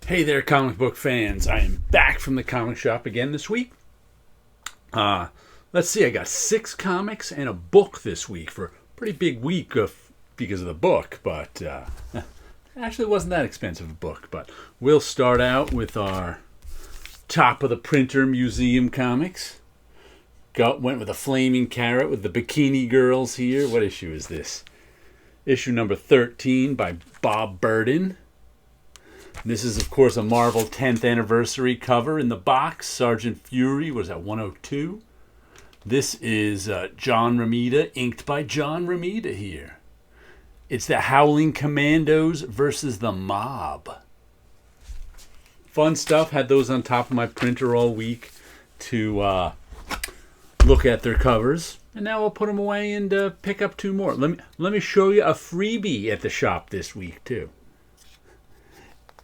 Hey there, comic book fans. I am back from the comic shop again this week. Let's see, I got 6 comics and a book this week for a pretty big week because of the book, but actually it wasn't that expensive a book. But we'll start out with our top of the printer museum comics. Went with a flaming carrot with the bikini girls here. What issue is this? Issue number 13 by Bob Burden. This is, of course, a Marvel 10th anniversary cover in the box. Sergeant Fury was at 102. This is John Romita, inked by John Romita here. It's the Howling Commandos versus the Mob. Fun stuff. Had those on top of my printer all week to look at their covers. And now I'll put them away and pick up 2 more. Let me show you a freebie at the shop this week, too.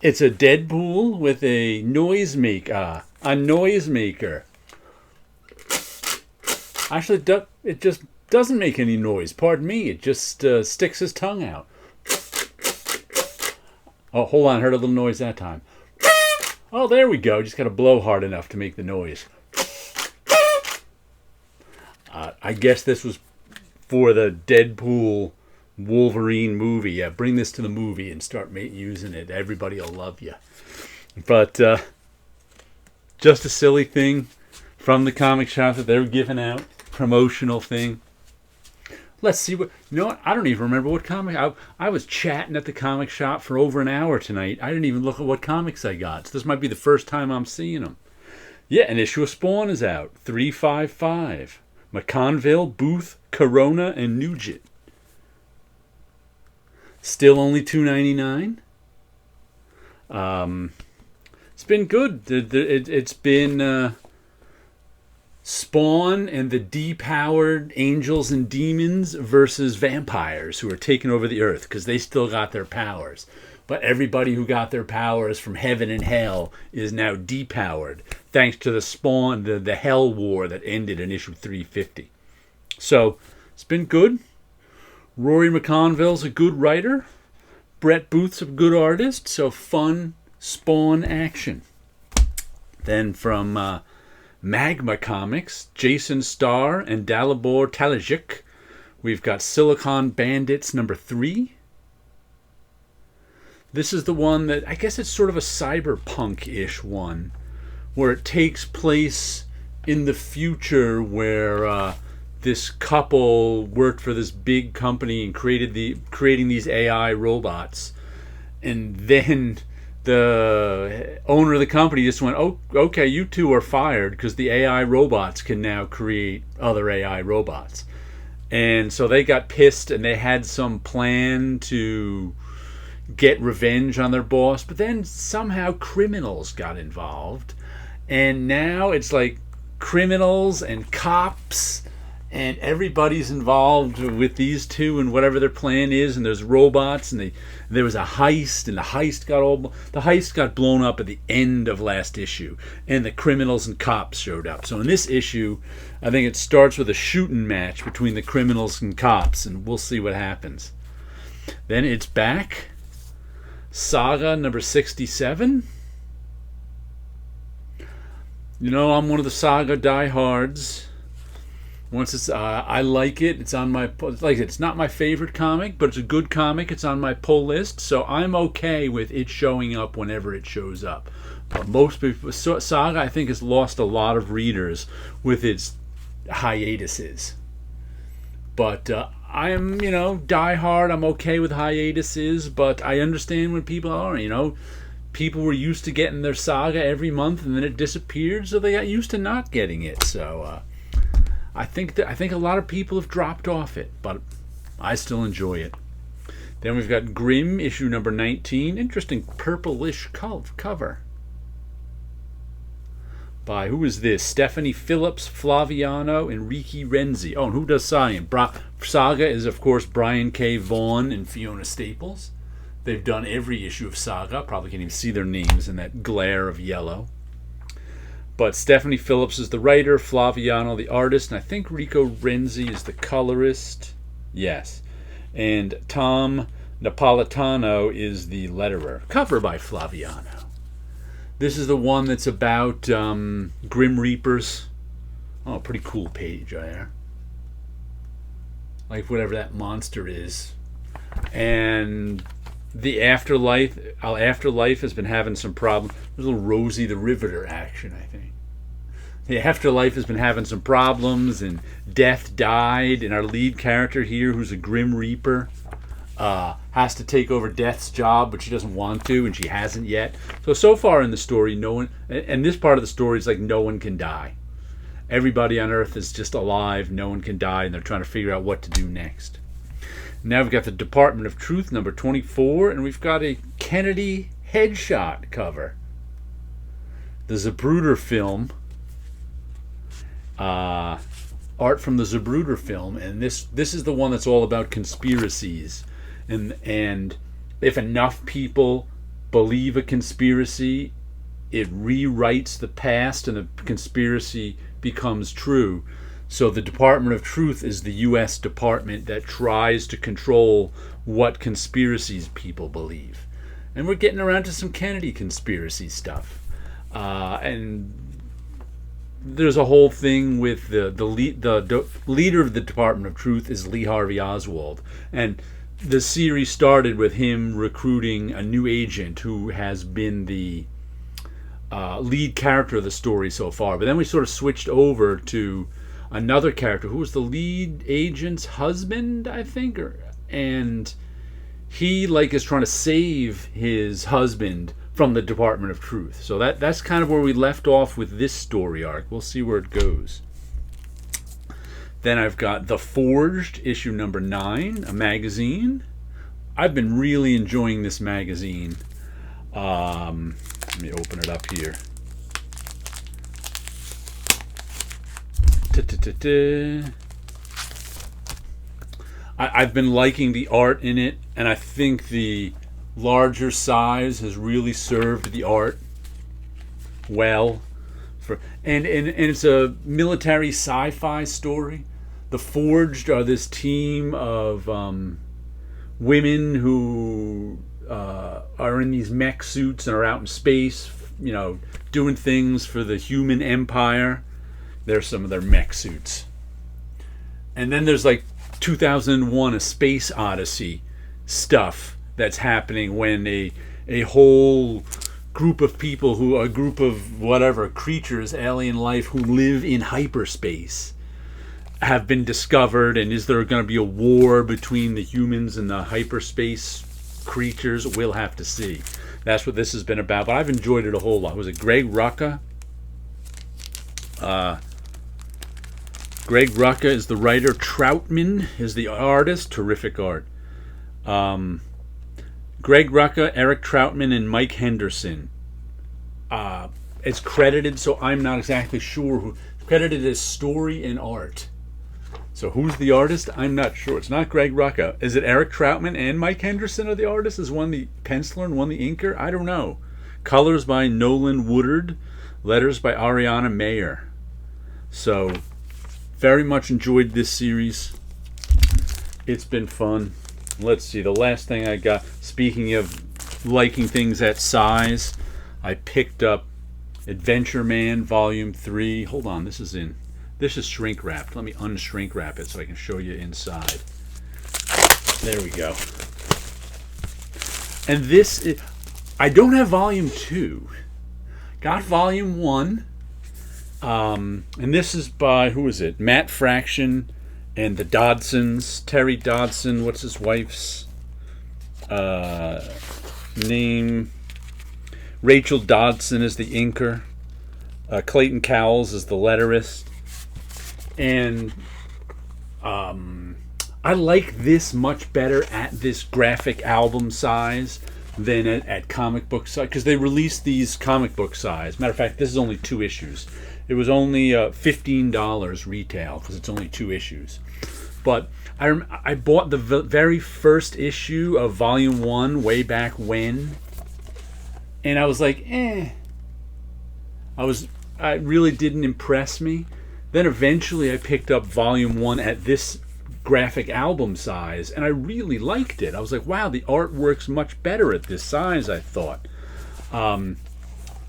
It's a Deadpool with a noisemaker. Actually, it just doesn't make any noise. Pardon me. It just sticks his tongue out. Oh, hold on. Heard a little noise that time. Oh, there we go. Just got to blow hard enough to make the noise. I guess this was for the Deadpool Wolverine movie. Yeah, bring this to the movie and start using it. Everybody will love you. But just a silly thing from the comic shop that they're giving out. Promotional thing. Let's see what... You know what? I don't even remember what comic... I was chatting at the comic shop for over an hour tonight. I didn't even look at what comics I got. So this might be the first time I'm seeing them. Yeah, an issue of Spawn is out. 355. McConville, Booth, Corona, and Nugent. Still only $2.99. It's been good. It's been Spawn and the depowered angels and demons versus vampires who are taking over the earth because they still got their powers. But everybody who got their powers from heaven and hell is now depowered thanks to the Spawn, the Hell War that ended in issue 350. So it's been good. Rory McConville's a good writer. Brett Booth's a good artist. So fun Spawn action. Then from Magma Comics, Jason Starr and Dalibor Talajic, we've got Silicon Bandits number 3. This is the one that, I guess it's sort of a cyberpunk-ish one, where it takes place in the future where this couple worked for this big company and creating these AI robots. And then the owner of the company just went, oh, okay, you two are fired because the AI robots can now create other AI robots. And so they got pissed and they had some plan to get revenge on their boss, but then somehow criminals got involved. And now it's like criminals and cops and everybody's involved with these two and whatever their plan is, and there's robots, and there was a heist, and the heist got blown up at the end of last issue, and the criminals and cops showed up. So in this issue, I think it starts with a shooting match between the criminals and cops, and we'll see what happens. Then it's back. Saga number 67. You know, I'm one of the Saga diehards. Once it's, I like it. It's on my, it's not my favorite comic, but it's a good comic. It's on my pull list, so I'm okay with it showing up whenever it shows up. But most people, Saga, I think, has lost a lot of readers with its hiatuses. But I'm, diehard. I'm okay with hiatuses, but I understand when people are, people were used to getting their Saga every month, and then it disappeared, so they got used to not getting it. So I think a lot of people have dropped off it, but I still enjoy it. Then we've got Grimm, issue number 19. Interesting purplish cover. By, who is this? Stephanie Phillips, Flaviano, and Ricky Renzi. Oh, and who does Saga is, of course, Brian K. Vaughan and Fiona Staples. They've done every issue of Saga. Probably can't even see their names in that glare of yellow. But Stephanie Phillips is the writer, Flaviano the artist, and I think Rico Renzi is the colorist. Yes. And Tom Napolitano is the letterer. Cover by Flaviano. This is the one that's about Grim Reapers. Oh, pretty cool page there. Like whatever that monster is. And the afterlife has been having some problems. There's a little Rosie the Riveter action, I think. The afterlife has been having some problems, and Death died, and our lead character here, who's a Grim Reaper, has to take over Death's job, but she doesn't want to, and she hasn't yet. So far in the story, no one, and this part of the story is like no one can die. Everybody on Earth is just alive, no one can die, and they're trying to figure out what to do next. Now we've got the Department of Truth, number 24, and we've got a Kennedy headshot cover. The Zapruder film, art from the Zapruder film, and this is the one that's all about conspiracies, and if enough people believe a conspiracy, it rewrites the past and the conspiracy becomes true. So the Department of Truth is the U.S. department that tries to control what conspiracies people believe. And we're getting around to some Kennedy conspiracy stuff. And there's a whole thing with the leader of the Department of Truth is Lee Harvey Oswald. And the series started with him recruiting a new agent who has been the lead character of the story so far. But then we sort of switched over to another character who was the lead agent's husband, I think, and he is trying to save his husband from the Department of Truth. So that's kind of where we left off with this story arc. We'll see where it goes. Then I've got The Forged, issue number 9, a magazine. I've been really enjoying this magazine. Let me open it up here. I've been liking the art in it, and I think the larger size has really served the art well. And it's a military sci-fi story. The Forged are this team of women who are in these mech suits and are out in space, doing things for the human empire. There's some of their mech suits. And then there's 2001 A Space Odyssey stuff that's happening when a whole group of people a group of whatever creatures, alien life, who live in hyperspace have been discovered, and is there going to be a war between the humans and the hyperspace creatures? We'll have to see. That's what this has been about, but I've enjoyed it a whole lot. Was it Greg Rucka? Greg Rucka is the writer. Troutman is the artist. Terrific art. Greg Rucka, Eric Troutman, and Mike Henderson. It's credited, so I'm not exactly sure who. Credited as story and art. So who's the artist? I'm not sure. It's not Greg Rucka. Is it Eric Troutman and Mike Henderson are the artists? Is one the penciler and one the inker? I don't know. Colors by Nolan Woodard. Letters by Ariana Mayer. So very much enjoyed this series. It's been fun. Let's see, the last thing I got, speaking of liking things that size, I picked up Adventure Man Volume 3. Hold on, this is shrink wrapped. Let me unshrink wrap it so I can show you inside. There we go. And I don't have Volume 2. Got Volume 1. And this is by, who is it? Matt Fraction and the Dodsons. Terry Dodson, what's his wife's name? Rachel Dodson is the inker. Clayton Cowles is the letterist. And I like this much better at this graphic album size than at comic book size, because they released these comic book size. Matter of fact, this is only 2 issues. It was only $15 retail because it's only 2 issues. But I bought the very first issue of Volume 1 way back when, and I was like, eh. It really didn't impress me. Then eventually I picked up Volume 1 at this graphic album size, and I really liked it. I was like, wow, the art works much better at this size, I thought.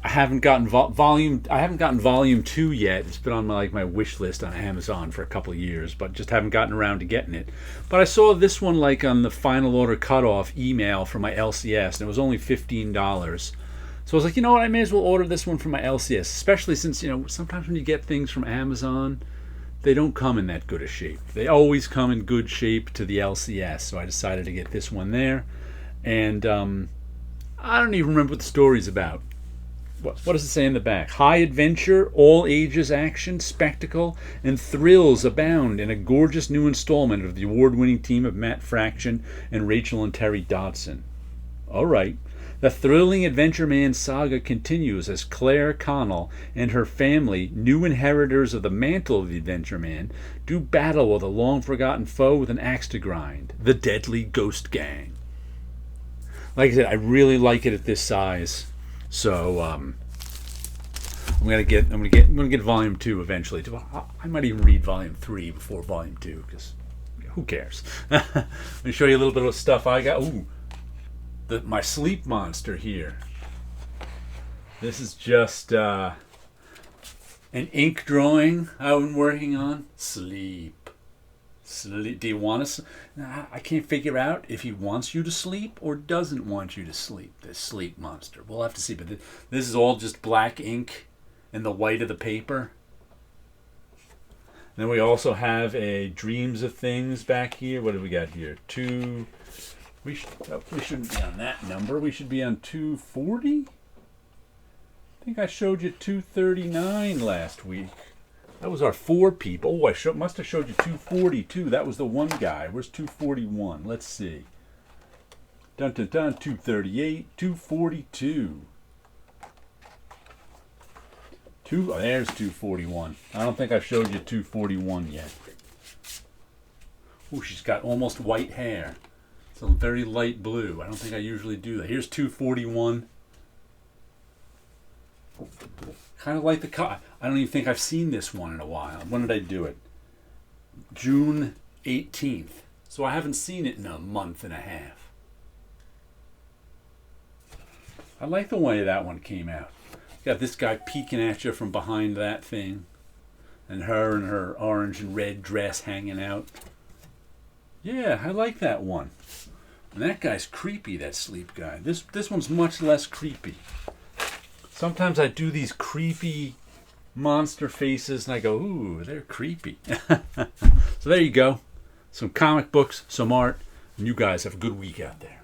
I haven't gotten volume. I haven't gotten volume 2 yet. It's been on my wish list on Amazon for a couple of years, but just haven't gotten around to getting it. But I saw this one like on the final order cutoff email for my LCS, and it was only $15. So I was like, you know what? I may as well order this one for my LCS, especially since sometimes when you get things from Amazon, they don't come in that good a shape. They always come in good shape to the LCS. So I decided to get this one there, and I don't even remember what the story's about. What does it say in the back? High adventure, all ages action, spectacle, and thrills abound in a gorgeous new installment of the award-winning team of Matt Fraction and Rachel and Terry Dodson. All right. The thrilling Adventure Man saga continues as Claire Connell and her family, new inheritors of the mantle of the Adventure Man, do battle with a long-forgotten foe with an axe to grind, the Deadly Ghost Gang. Like I said, I really like it at this size. So I'm gonna get volume 2 eventually. I might even read volume 3 before volume 2 because who cares? Let me show you a little bit of stuff I got. Ooh, my sleep monster here. This is just an ink drawing I've been working on. Sleep. Do you want to? I can't figure out if he wants you to sleep or doesn't want you to sleep. This sleep monster. We'll have to see. But this is all just black ink and the white of the paper. And then we also have a Dreams of Things back here. What do we got here? We shouldn't be on that number. We should be on 240. I think I showed you 239 last week. That was our 4 people. Oh, I must have showed you 242. That was the one guy. Where's 241? Let's see. Dun dun dun. 238. 242. There's 241. I don't think I've showed you 241 yet. Oh, she's got almost white hair. It's a very light blue. I don't think I usually do that. Here's 241. Kind of like the cut. I don't even think I've seen this one in a while. When did I do it? June 18th. So I haven't seen it in a month and a half. I like the way that one came out. You got this guy peeking at you from behind that thing. And her orange and red dress hanging out. Yeah, I like that one. And that guy's creepy, that sleep guy. This one's much less creepy. Sometimes I do these creepy monster faces and I go, ooh, they're creepy. So there you go. Some comic books, some art, and you guys have a good week out there.